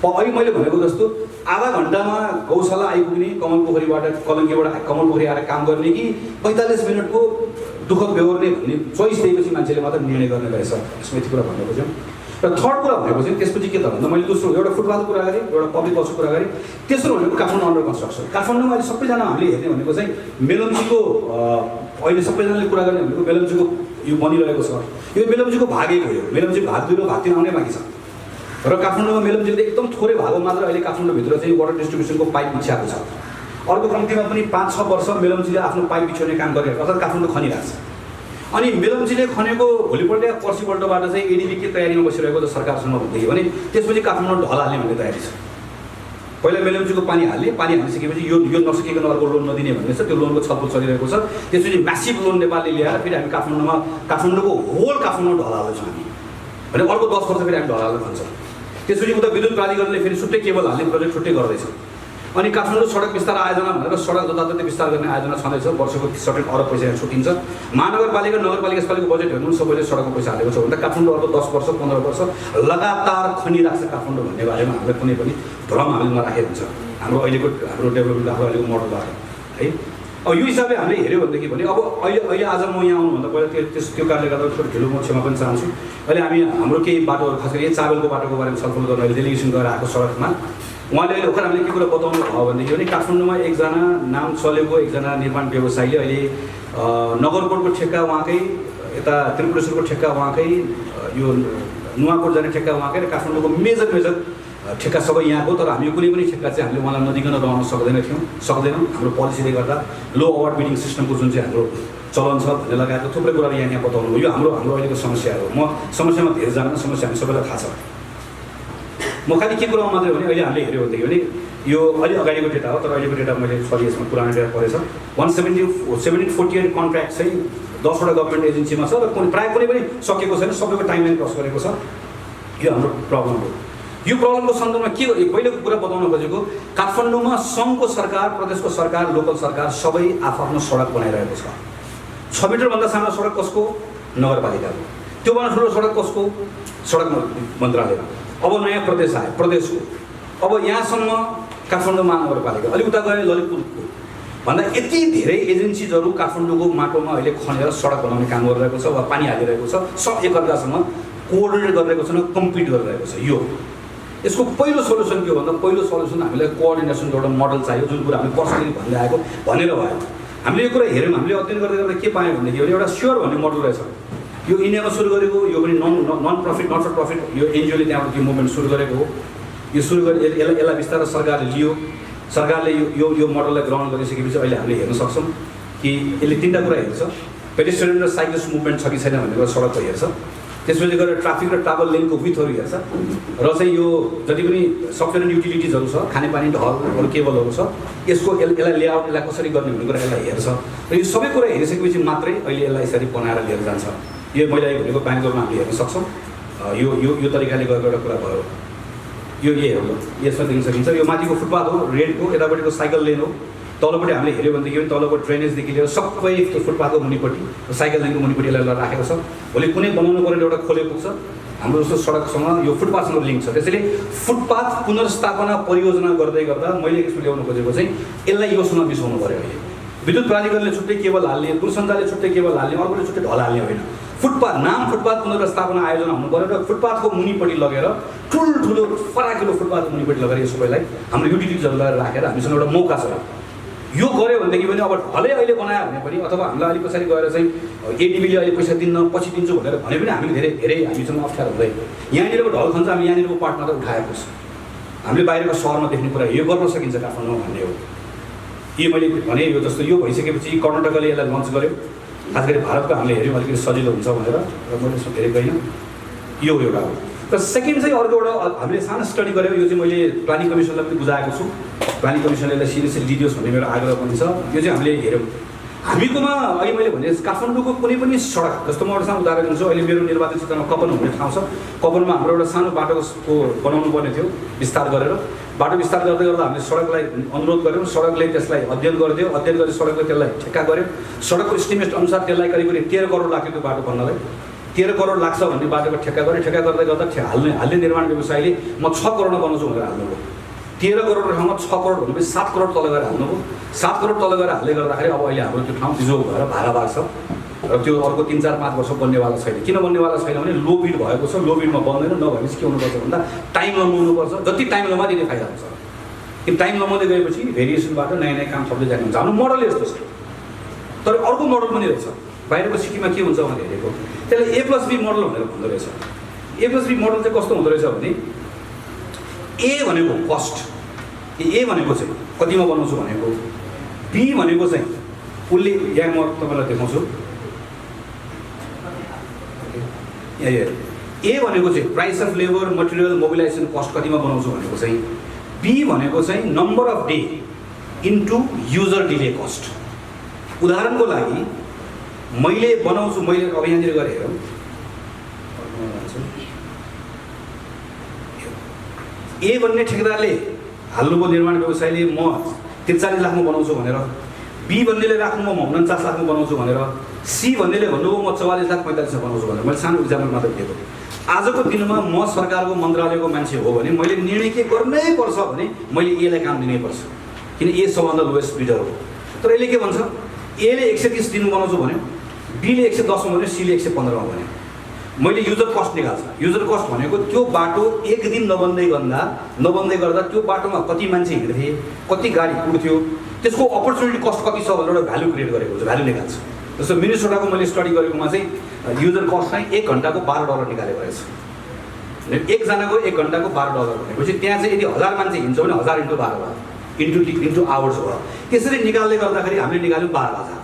अहिले मैले भनेको जस्तो आधा घन्टामा गौशाला आइपुग्ने कमल पोखरीबाट कमल पोखरी आएर काम गर्ने कि 45 मिनटको दुःख बेहोर्ने भन्ने चोइस दिएपछि मान्छेले मात्र निर्णय गर्ने रहेछ। यसमा यति कुरा भन्नु खोज्यौँ। र थर्ड कुरा भनेको चाहिँ त्यसपछि के त भन्दा मैले दोस्रो एउटा फुटबलको कुरा गरेँ, एउटा पब्लिक बसको कुरा गरेँ। तेस्रो भनेको काठमाडौँ अन्डर कन्स्ट्रक्सन। काठमाडौँमा अहिले सबैजना हामीले हेर्ने भनेको चाहिँ मेलम्चीको अहिले सबैजनाले कुरा गर्ने भनेको मेलम्चीको यो बनिरहेको छ। यो मेलम्चीको भाग 1 हो, मेलम्ची भाग 2 र भाग 3 आउनै बाँकी छ। र काठमाडौँमा मेलम्चीको एकदम थोरै भागमा मात्र अहिले काठमाडौँभित्र चाहिँ वाटर डिस्ट्रिब्युसनको पाइप बिछ्याएको छ। अर्को कम्तीमा पनि 5-6 वर्ष मेलम्चीले आफ्नो पाइप बिछ्याउने काम गरिरहेको, अर्थात् काठमाडौँ खनिरहेको छ। अनि मेलम्चीले खनेको भोलिपल्ट या पर्सिपल्टबाट चाहिँ एडिबी के तयारीमा बसिरहेको छ सरकारसँग भन्दाखेरि भने त्यसपछि काठमाडौँ ढल हाल्ने भन्ने तयारी छ। पहिला मेलम्चीको पानी हालिसकेपछि यो नसकिकन अर्को लोन नदिने भन्ने छ, त्यो लोनको छलफल चलिरहेको छ। त्यसपछि म्यासिभ लोन नेपालले ल्याएर फेरि हामी काठमाडौँको होल काठमाडौँ ढल हाल्दैछौँ हामी भने अर्को 10 वर्ष फेरि हामी ढल हाल्न भन्छौँ। त्यसपछि उता विद्युत प्राधिकरणले फेरि छुट्टै केबल हाल्ने प्रोजेक्ट छुट्टै गर्दैछ। अनि काठमाडौँ सडक विस्तार आयोजना भनेर सडक जताततै विस्तार गर्ने आयोजना छँदैछ, वर्षको 30 अरब पैसा छुटिन्छ। महानगरपालिका नगरपालिका यसपालिको बजेट हेर्नु सबैले सडकको पैसा हालेको छ भन्दा काठमाडौँ अर्को 10 वर्ष 15 वर्ष लगातार खनिरहेको छ काठमाडौँ भन्ने बारेमा हामीलाई कुनै पनि भ्रम हामीले नराखेको हुन्छ हाम्रो डेभलपमेन्ट हाम्रो अहिलेको मोडलबाट है। अब यो हिसाबले हामीले हेऱ्यो भनेदेखि भने अब अहिले आज म यहाँ आउनुभन्दा पहिला त्यो कारणले गर्दा थोरै ढिलो म क्षमा पनि चाहन्छु। अहिले हामी हाम्रो केही बाटोहरू खास गरी चावलको बाटोको बारेमा छलफल गर्न अहिले डेलिगेसन गरेर आएको सडकमा उहाँले अहिले भर्खर हामीले के कुरा बताउनु भयो भनेदेखि भने काठमाडौँमा एकजना नाम चलेको एकजना निर्माण व्यवसायीले अहिले नगरकोटको ठेक्का उहाँकै, यता त्रिपुरेश्वरको ठेक्का उहाँकै, यो नुवाकोट जाने ठेक्का उहाँकै र काठमाडौँको मेजर ठेक्का सबै यहाँको। तर हामी कुनै पनि ठेक्का चाहिँ हामीले उहाँलाई नदिकन रहन सक्दैनौँ। हाम्रो पोलिसीले गर्दा लो अवार्ड बिडिङ सिस्टमको जुन चाहिँ हाम्रो चलन छ भन्ने लगाएको थुप्रै कुराहरू यहाँ बताउनु हो। यो हाम्रो अहिलेको समस्या हो। म समस्यामा धेरै जान्न, समस्या हामी सबैलाई थाहा छ। म खालि के कुरामा मात्रै भने अहिले हामीले हेऱ्यो भनेदेखि भने यो अलि अगाडिको डेटा हो, तर अहिलेको डेटा मैले सरी यसमा पुरानो डेटा परेछ। 1748 कन्ट्र्याक्ट चाहिँ 10वटा गभर्मेन्ट एजेन्सीमा छ र प्रायः कुनै पनि सकेको छैन, सबैको टाइमलाइन क्रस गरेको छ। यो हाम्रो प्रब्लम हो। यो प्रब्लमको सन्दर्भमा के पहिलेको कुरा बताउन खोजेको, काठमाडौँमा सङ्घको सरकार, प्रदेशको सरकार, लोकल सरकार सबै आफ्नो सडक बनाइरहेको छ। 6 मिटरभन्दा सानो सडक कसको? नगरपालिकाको। त्योभन्दा ठुलो सडक कसको? सडक मन्त्रालयमा। अब नयाँ प्रदेश आयो, प्रदेशको। अब यहाँसम्म काठमाडौँ महानगरपालिका, अलि उता गए ललितपुरको भन्दा यति धेरै एजेन्सिजहरू काठमाडौँको माटोमा अहिले खनेर सडक बनाउने काम गरिरहेको छ वा पानी हालिरहेको छ। सब एकअर्कासँग कोअर्डिनेट गरिरहेको छैन, कम्पिट गरिरहेको छ। यसको पहिलो सोल्युसन के हो भन्दा पहिलो सोल्युसन हामीलाई कोअर्डिनेसनको एउटा मोडल चाहियो, जुन कुरा हामीले पर्सनली भन्दै आएको भनेर भयो। हामीले यो कुरा हेऱ्यौँ, हामीले अध्ययन गर्दै गर्दा के पायौँ भनेदेखि एउटा स्योर भन्ने मोडल रहेछ। यो इन्डियामा सुरु गरेको, यो पनि non profit not for profit यो एनजिओले त्यहाँबाट त्यो मुभमेन्ट सुरु गरेको हो। यो सुरु गरे यसलाई बिस्तारै सरकारले लियो। सरकारले यो मोडललाई ग्रहण गरिसकेपछि अहिले हामीले हेर्न सक्छौँ कि यसले तिनवटा कुरा हेर्छ। पेडेस्ट्रियन र साइक्लिस्ट मुभमेन्ट छ कि छैन भन्ने कुरा सडकको हेर्छ, त्यसपछि गएर ट्राफिक र ट्राभल लेनको विथहरू हेर्छ, र चाहिँ यो जति पनि सफ्टवेयर युटिलिटिजहरू छ, खानेपानी ढलहरू केबलहरू छ, यसलाई लेआउट यसलाई कसरी गर्ने भन्ने कुरा यसलाई हेर्छ। र यो सबै कुरा हेरिसकेपछि मात्रै अहिले यसलाई यसरी बनाएर लिएर जान्छ। यो मैले भनेको ब्याङ्गलोरमा हामीले हेर्न सक्छौँ। यो तरिकाले गएको एउटा कुरा भयो। यो हेर्नु यसमा देख्न सकिन्छ। यो माथिको फुटपाथ हो, रेडको, यतापट्टिको साइकल लेन हो। तलपट्टि हामीले हेऱ्यो भनेदेखि पनि तलको ड्रेनेजदेखि लिएर सबै त्यो फुटपाथको मुनिपट्टि साइकल लेनको मुनिपट्टि यसलाई राखेको छ। भोलि कुनै बनाउनु पऱ्यो एउटा खोले पुग्छ, हाम्रो जस्तो सडकसँग यो फुटपाथसँग लिङ्क छ। त्यसैले फुटपाथ पुनर्स्थापना परियोजना गर्दै गर्दा मैले यसमा ल्याउनु खोजेको चाहिँ यसलाई योसँग मिसाउनु पऱ्यो। अहिले विद्युत प्राधिकरणले छुट्टै केबल हाल्ने, दूरसञ्चारले छुट्टै केबल हाल्ने, अर्कोले छुट्टै ढल हाल्ने होइन। फुटपाथ पुनर्स्थापना आयोजना हुनु पऱ्यो र फुटपाथको मुनिपट्टि लगेर ठुल्ठुलो फराकिलो फुटपाथको मुनिपट्टि लगेर यो सबैलाई हाम्रो युटिलिटिजहरू लगेर राखेर हामीसँग एउटा मौका छ। यो गऱ्यो भनेदेखि पनि अब ढलै अहिले बनायो भने पनि, अथवा हामीलाई अलिक पछाडि गएर चाहिँ एडिबीले अहिले पैसा दिन्न पछि दिन्छु भनेर भने पनि हामीले धेरै हामीसँग अप्ठ्यारो हुँदैन। यहाँनिरको ढल खन्छ, हामी यहाँनिरको पार्ट मात्रै उठाएको छ। हामीले बाहिरको सहरमा देख्ने कुरा यो गर्न सकिन्छ काठमाडौँमा भन्ने हो। यो मैले भने यो जस्तो यो भइसकेपछि कर्नाटकले यसलाई लन्च गर्यो। खास गरी भारतको हामीले हेऱ्यौँ अलिकति सजिलो हुन्छ भनेर, र मैले यसमा धेरै गइनँ। यो एउटा हो। र सेकेन्ड चाहिँ अर्को एउटा हामीले सानो स्टडी गऱ्यौँ। यो चाहिँ मैले प्लानिङ कमिसनलाई पनि बुझाएको छु। प्लानिङ कमिसनले यसलाई सिरियसली लिदियोस् भन्ने मेरो आग्रह पनि छ। यो चाहिँ हामीले हेऱ्यौँ। हामीकोमा अहिले मैले भने काठमाडौँको कुनै पनि सडक, जस्तो म एउटा सानो उदाहरण दिन्छु। अहिले मेरो निर्वाचन क्षेत्रमा कपन हुने ठाउँ छ। कपनमा हाम्रो एउटा सानो बाटोको बनाउनु पर्ने थियो, विस्तार गरेर। बाटो विस्तार गर्दै गर्दा हामीले सडकलाई अनुरोध गऱ्यौँ, सडकले त्यसलाई अध्ययन गरिदियो, अध्ययन गरी सडकले त्यसलाई ठेक्का गऱ्यो। सडकको एस्टिमेट अनुसार त्यसलाई करिब 13 करोड लाग्यो त्यो बाटो बन्नलाई। 13 करोड लाग्छ भन्ने बाटोको ठेक्का गऱ्यो। ठेक्का गर्दै गर्दा हाल्ने निर्माण व्यवसायले म 6 करोडमा बनाउँछु भनेर हाल्नुभयो। 13 करोडको ठाउँमा 6 करोड भनेपछि 7 करोड तल गएर हाल्नुभयो। 7 करोड तल गएर हाल्दै गर्दाखेरि अब अहिले हाम्रो त्यो ठाउँ बिजोग भएर भाडा भएको छ, र त्यो अर्को 3-4-5 वर्ष बन्नेवाला छैन। किन बन्नेवाला छैन भने लो बिड भएको छ। लो बिडमा बन्दैन, नभएपछि के हुनुपर्छ भन्दा टाइम लम्बाउनुपर्छ। जति टाइम लम्बा त्यति फाइदा हुन्छ। किन टाइम लम्बाउँदै गएपछि भेरिएसनबाट नयाँ काम थप्दै जानु हुन्छ। हाम्रो मोडल यस्तो छ। तर अर्को मोडल पनि रहेछ। बाहिरको सिटीमा के हुन्छ भने हेरेको त्यसलाई A+B मोडल भनेर भन्दो रहेछ। A+B मोडल चाहिँ कस्तो हुँदो रहेछ भने ए भनेको कस्ट, ए भनेको चाहिँ कतिमा बनाउँछु भनेको, बी भनेको चाहिँ उसले यहाँ म तपाईँलाई देखाउँछु। ए भनेको चाहिँ price of labour material mobilisation cost कतिमा बनाउँछु भनेको चाहिँ, बी भनेको चाहिँ number of day into user delay cost. उदाहरणको लागि मैले बनाउँछु, मैले अब यहाँनिर गएर हेरौँ, ए भन्ने ठेकेदारले हाल्नुभयो निर्माण व्यवसायले म 43 लाखमा बनाउँछु भनेर, बी भन्नेले राख्नु म 49 लाखमा बनाउँछु भनेर, सी भन्नेले भन्नुभयो म 44 लाख 45 लाख बनाउँछु भनेर। मैले सानो इक्जाम्पल मात्र दिएको। आजको दिनमा म सरकारको मन्त्रालयको मान्छे हो भने मैले निर्णय के गर्नै पर्छ भने मैले एलाई काम दिनै पर्छ, किन ए सबभन्दा लोएस्ट बिडर हो। तर यसले के भन्छ, एले 130 दिन बनाउँछु भन्यो, बीले 110 मा भन्यो, सीले 115 मा भन्यो। मैले युजर कस्ट निकाल्छ। युजर कस्ट भनेको त्यो बाटो एक दिन नबन्दै गर्दा त्यो बाटोमा कति मान्छे हिँड्थे, कति गाडी कुद्थ्यो, त्यसको अपर्च्युनिटी कस्ट कति छ भनेर एउटा भ्यालु क्रिएट गरेको हुन्छ, भ्यालु निकाल्छ। जस्तो मिनेसोटाको मैले स्टडी गरेकोमा चाहिँ युजर कस्ट चाहिँ 1 घन्टाको $12 निकालेको रहेछ। एकजनाको 1 घन्टाको $12 भनेपछि त्यहाँ चाहिँ यदि 1000 मान्छे हिँड्छ भने 1000 × 12 इन्टु आवर्स भयो। त्यसरी निकाल्दै गर्दाखेरि हामीले निकाल्यौँ 12,000।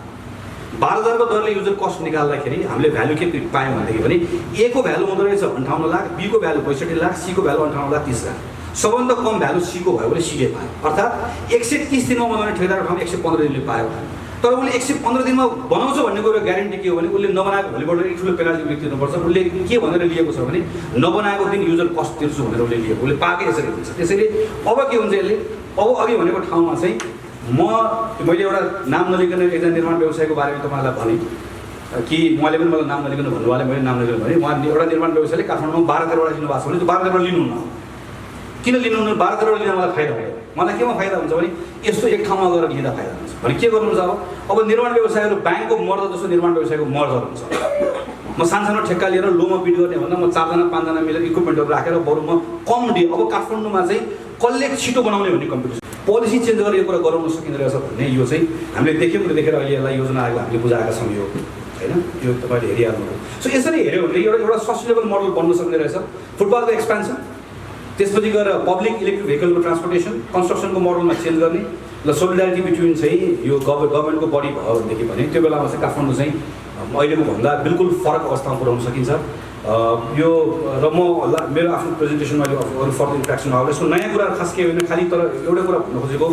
12,000 को दरले युजर कस्ट निकाल्दाखेरि हामीले भ्यालु के पायौँ भनेदेखि भने ए को भ्यालु हुँदो रहेछ 58 लाख, बी को भ्यालु 65 लाख, सी को भ्यालु 58 लाख 30 लाख। सबभन्दा कम भ्यालु सी को भयो भने सीले पायो। अर्थात् 130 दिनमा बनाउने ठेकेदारको ठाउँमा 115 दिनले पायो। तर उसले 115 दिनमा बनाउँछ भन्ने कुरो ग्यारेन्टी के हो भने उसले नबनाएको भोलिपल्ट एक ठुलो पेनाल्टी तिर्नुपर्छ। उसले के भनेर लिएको छ भने नबनाएको दिन युजर कस्ट तिर्छु भनेर उसले लिएको, उसले पाएकै यसरी हुन्छ। त्यसैले अब के हुन्छ यसले, अब अघि भनेको ठाउँमा चाहिँ मैले एउटा नाम नलिकन एकजना निर्माण व्यवसायको बारेमा तपाईँलाई भने कि उहाँले पनि मलाई नाम नलिकन भन्नुभयो, मैले नाम नलिकन भने उहाँ एउटा निर्माण व्यवसायले काठमाडौँमा 12 करोड लिनुभएको छ भने त्यो 12 करोड लिनुहुन्न। किन लिनुहुन्न? 12 करोड लिन मलाई फाइदा भयो। मलाई केमा फाइदा हुन्छ भने यस्तो एक ठाउँमा गएर लिँदा फाइदा हुन्छ भने के गर्नुहुन्छ अब निर्माण व्यवसायहरू ब्याङ्कको मर्जर जस्तो निर्माण व्यवसायको मर्जर हुन्छ। म सानसानो ठेक्का लिएर लोमा बिड गर्ने भन्दा म 4 जना 5 जना मिलेर इक्विपमेन्टहरू राखेर बरु म कम डे अब काठमाडौँमा चाहिँ कसले छिटो बनाउने भन्ने कम्पिटिसन पोलिसी चेन्ज गरेर यो कुरा गराउन सकिँदो रहेछ भन्ने यो चाहिँ हामीले देख्यौँ देखेर अहिले यसलाई योजना आएको हामीले बुझाएका छौँ यो हैन यो तपाईले हेरिहाल्नु सो यसरी हेर्यो भने एउटा सस्टेनेबल मोडल बन्न सक्ने रहेछ फुटबलको एक्सपेन्सन त्यसपछि गएर पब्लिक इलेक्ट्रिक भेहिकलको ट्रान्सपोर्टेसन कन्स्ट्रक्सनको मोडलमा चेन्ज गर्ने ल सोलिडारिटी बिट्विन चाहिँ यो गभर्मेन्टको बडी भयो भनेदेखि भने त्यो बेलामा चाहिँ काठमाडौँ चाहिँ अहिलेको भन्दा बिल्कुल फरक अवस्थामा पुर्याउन सकिन्छ यो र म मेरो आफ्नो प्रेजेन्टेसनमा अरू फर्दर इन्ट्रेक्सन आउँछ यसको नयाँ कुरा खास के होइन खालि तर एउटा कुरा भन्न खोजेको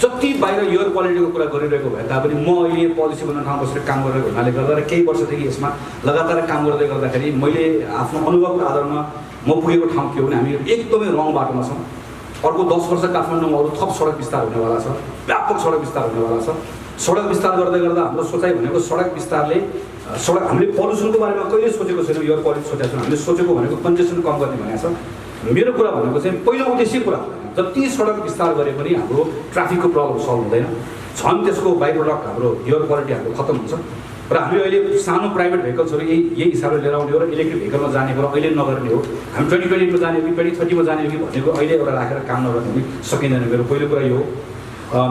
जति बाहिर एयर क्वालिटीको कुरा गरिरहेको भए तापनि म अहिले पोलिसी बनाउने ठाउँमा बसेर काम गरिरहेको हुनाले गर्दा र केही वर्षदेखि यसमा लगातार काम गर्दै गर्दाखेरि मैले आफ्नो अनुभवको आधारमा म पुगेको ठाउँ के हो भने हामी एकदमै रङ बाटोमा छौँ अर्को 10 वर्ष काठमाडौँमा अरू थप सडक विस्तार हुनेवाला छ व्यापक सडक विस्तार हुनेवाला छ सडक विस्तार गर्दै गर्दा हाम्रो सोचाइ भनेको सडक विस्तारले सडक हामीले पल्युसनको बारेमा कहिले सोचेको छैनौँ एयर क्वालिटी सोचेको छौँ हामीले सोचेको भनेको कन्जेसन कम गर्ने भनेको छ मेरो कुरा भनेको चाहिँ पहिलो उद्देश्य कुरा जति सडक विस्तार गरे पनि हाम्रो ट्राफिकको प्रब्लम सल्भ हुँदैन झन् त्यसको बाई प्रोडक्ट हाम्रो एयर क्वालिटी हाम्रो खत्तम हुन्छ र हामीले अहिले सानो प्राइभेट भेहिकल्सहरू यही हिसाबले लिएर आउने हो र इलेक्ट्रिक भेहिकलमा जाने कुरा अहिले नगर्ने हो हामी 2028 मा जाने हो कि 2030 मा जाने हो कि भनेको अहिले एउटा राखेर काम नगर्ने पनि सकिँदैन मेरो पहिलो कुरा यो हो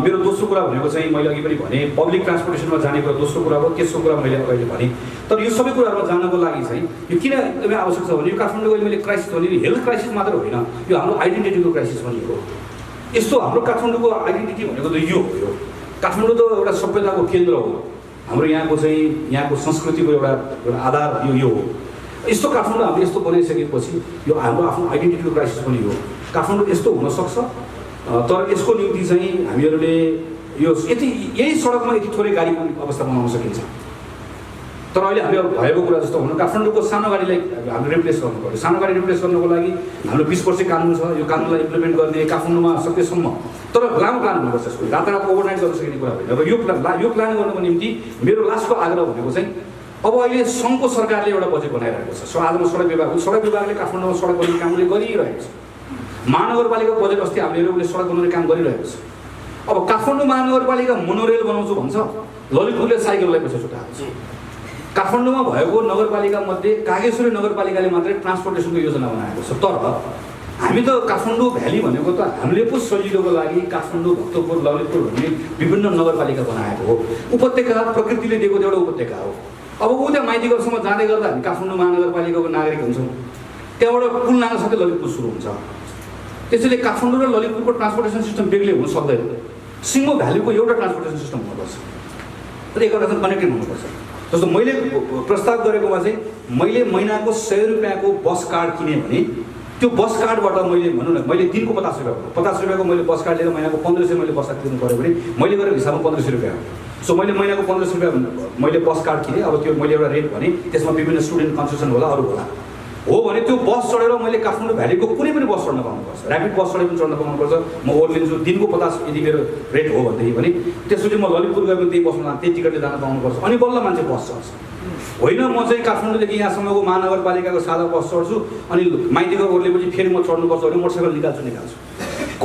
मेरो दोस्रो कुरा भनेको चाहिँ मैले अघि पनि भने पब्लिक ट्रान्सपोर्टेसनमा जाने कुरा दोस्रो कुरा हो तेस्रो कुरा मैले अहिले भने तर यो सबै कुराहरूमा जानको लागि चाहिँ यो किन एकदमै आवश्यक छ भने यो काठमाडौँको अहिले मैले क्राइसिस भने हेल्थ क्राइसिस मात्र होइन यो हाम्रो आइडेन्टिटीको क्राइसिस पनि हो यस्तो हाम्रो काठमाडौँको आइडेन्टिटी भनेको त यो हो काठमाडौँ त एउटा सभ्यताको केन्द्र हो हाम्रो यहाँको चाहिँ यहाँको संस्कृतिको एउटा आधार यो हो यस्तो काठमाडौँ हामीले यस्तो बनाइसकेपछि यो हाम्रो आफ्नो आइडेन्टिटीको क्राइसिस पनि हो काठमाडौँ यस्तो हुनसक्छ तर यसको निम्ति चाहिँ हामीहरूले यो यही सडकमा यति थोरै गाडीको अवस्था बनाउन सकिन्छ तर अहिले हामीले भएको कुरा जस्तो हुनु काठमाडौँको सानो गाडीलाई हामीले रिप्लेस गर्नु पर्यो सानो गाडी रिप्लेस गर्नको लागि हाम्रो 20 वर्ष कानुन छ यो कानुनलाई इम्प्लिमेन्ट गर्ने काठमाडौँमा सकेसम्म तर लामो प्लान हुनुपर्छ यसको रातारात ओभरनाइट गर्न सकिने कुरा होइन र यो प्लान गर्नुको निम्ति मेरो लास्टको आग्रह भनेको चाहिँ अब अहिले सङ्घको सरकारले एउटा बजेट बनाइरहेको छ आजमा सडक विभागले काठमाडौँमा सडक बनाउने कामले गरिरहेको छ महानगरपालिकाको बजेट अस्ति हामीले उसले सडक बनाउने काम गरिरहेको छ अब काठमाडौँ महानगरपालिका मोनोरेल बनाउँछु भन्छ ललितपुरले साइकललाई पैसा छुट्याएको छ काठमाडौँमा भएको नगरपालिका मध्ये कागेश्वरी नगरपालिकाले मात्रै ट्रान्सपोर्टेसनको योजना बनाएको छ तर हामी त काठमाडौँ भ्याली भनेको त हामीले पो सजिलोको लागि काठमाडौँ भक्तपुर ललितपुर भन्ने विभिन्न नगरपालिका बनाएको हो उपत्यका प्रकृतिले दिएको एउटा उपत्यका हो अब ऊ त्यहाँ माइतीघरसम्म जाँदै गर्दा हामी काठमाडौँ महानगरपालिकाको नागरिक हुन्छौँ त्यहाँबाट पुल लान साथै ललितपुर सुरु हुन्छ त्यसैले काठमाडौँ र ललितपुरको ट्रान्सपोर्टेसन सिस्टम बेग्लै हुन सक्दैन सिङ्गो भ्यालीको एउटा ट्रान्सपोर्टेसन सिस्टम हुनुपर्छ र एकअर्कासँग कनेक्टेड हुनुपर्छ जस्तो मैले प्रस्ताव गरेकोमा चाहिँ मैले महिनाको 100 रुपियाँको बस कार्ड किनेँ भने त्यो बस कार्डबाट मैले भनौँ न मैले दिनको 50 रुपियाँको मैले बस कार्ड लिएर महिनाको 1500 मैले बस कार्ड तिर्नु पऱ्यो भने मैले गरेको हिसाबमा 1500 रुपियाँ हो सो मैले महिनाको 1500 रुपियाँ मैले बस कार्ड किनेँ अब त्यो मैले एउटा रेट भने त्यसमा विभिन्न स्टुडेन्ट कन्सेसन होला अरू होला हो भने त्यो बस चढेर मैले काठमाडौँ भ्यालीको कुनै पनि बस चढ्न पाउनुपर्छ ऱ्यापिड बस चढेर पनि चढ्न पाउनुपर्छ म ओर्लिन्छु दिनको 50 यदि मेरो रेट हो भनेदेखि भने त्यसपछि म ललितपुर गएर त्यही बसमा त्यही टिकटले जान पाउनुपर्छ अनि बल्ल मान्छे बस चढ्छ होइन म चाहिँ काठमाडौँदेखि यहाँसम्मको महानगरपालिकाको सादा बस चढ्छु अनि माइतीको ओर्लेपछि फेरि म चढ्नुपर्छ भने मोटरसाइकल निकाल्छु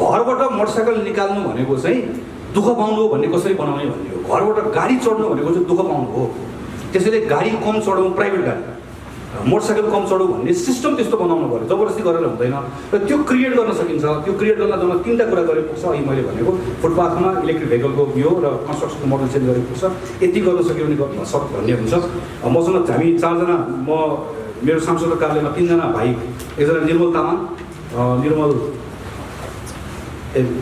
घरबाट मोटरसाइकल निकाल्नु भनेको चाहिँ दुःख पाउनु हो भन्ने कसरी बनाउने भन्ने हो घरबाट गाडी चढ्नु भनेको चाहिँ दुःख पाउनु हो त्यसैले गाडी कम चढाउँ प्राइभेट गाडी मोटरसाइकल कम चढौँ भन्ने सिस्टम त्यस्तो बनाउनु पऱ्यो जबरजस्ती गरेर हुँदैन र त्यो क्रिएट गर्न सकिन्छ त्यो क्रिएट गर्न जम्मा 3टा कुरा गरेर पुग्छ अघि मैले भनेको फुटपाथमा इलेक्ट्रिक भेहिकलको यो र कन्स्ट्रक्सनको मोडल चेन्ज गरेर पुग्छ यति गर्न सक्यो भने गर्न सक्छ भन्ने हुन्छ मसँग हामी 4 जना म मेरो सांसद कार्यालयमा 3 जना भाइ एकजना निर्मल तामाङ निर्मल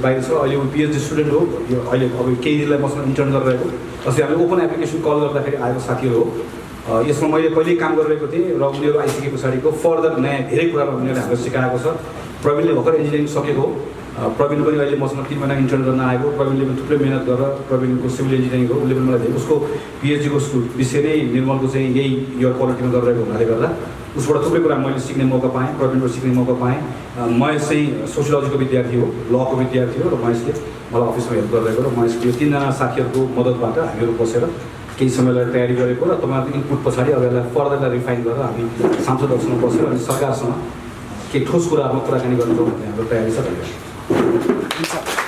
बाहिर छ अहिले ऊ पिएचडी स्टुडेन्ट हो यो अहिले अब केही दिनलाई मसँग इन्टर्न गरिरहेको अस्ति हामीले ओपन एप्लिकेसन कल गर्दाखेरि आएको साथीहरू हो यसमा मैले पहिल्यै काम गरिरहेको थिएँ र उनीहरू आइसके पछाडिको फर्दर नयाँ धेरै कुराहरू उनीहरूले हामीलाई सिकाएको छ प्रवीणले भर्खर इन्जिनियरिङ सकेको प्रवीण पनि अहिले मसँग 3 महिना इन्टर्न गर्न आएको प्रवीणले पनि थुप्रै मिहिनेत गरेर प्रवीणको सिभिल इन्जिनियरिङ हो उसले पनि मलाई उसको पिएचडीको विषय नै निर्मलको चाहिँ यही एयर क्वालिटीमा गरिरहेको हुनाले गर्दा उसबाट थुप्रै कुरा मैले सिक्ने मौका पाएँ प्रवीणबाट सिक्ने मौका पाएँ महेश चाहिँ सोसियोलोजीको विद्यार्थी हो लको विद्यार्थी हो र महेशले मलाई अफिसमा हेल्प गरिरहेको र महेशको यो 3 जना साथीहरूको मद्दतबाट हामीहरू बसेर केही समयलाई तयारी गरेको र तपाईँहरूको इनपुट पछाडि अब यसलाई फर्दरलाई रिफाइन गरेर हामी सांसदहरूसँग बसेर अनि सरकारसँग केही ठोस कुराहरूमा कुराकानी गर्छौँ भन्ने हाम्रो तयारी छ।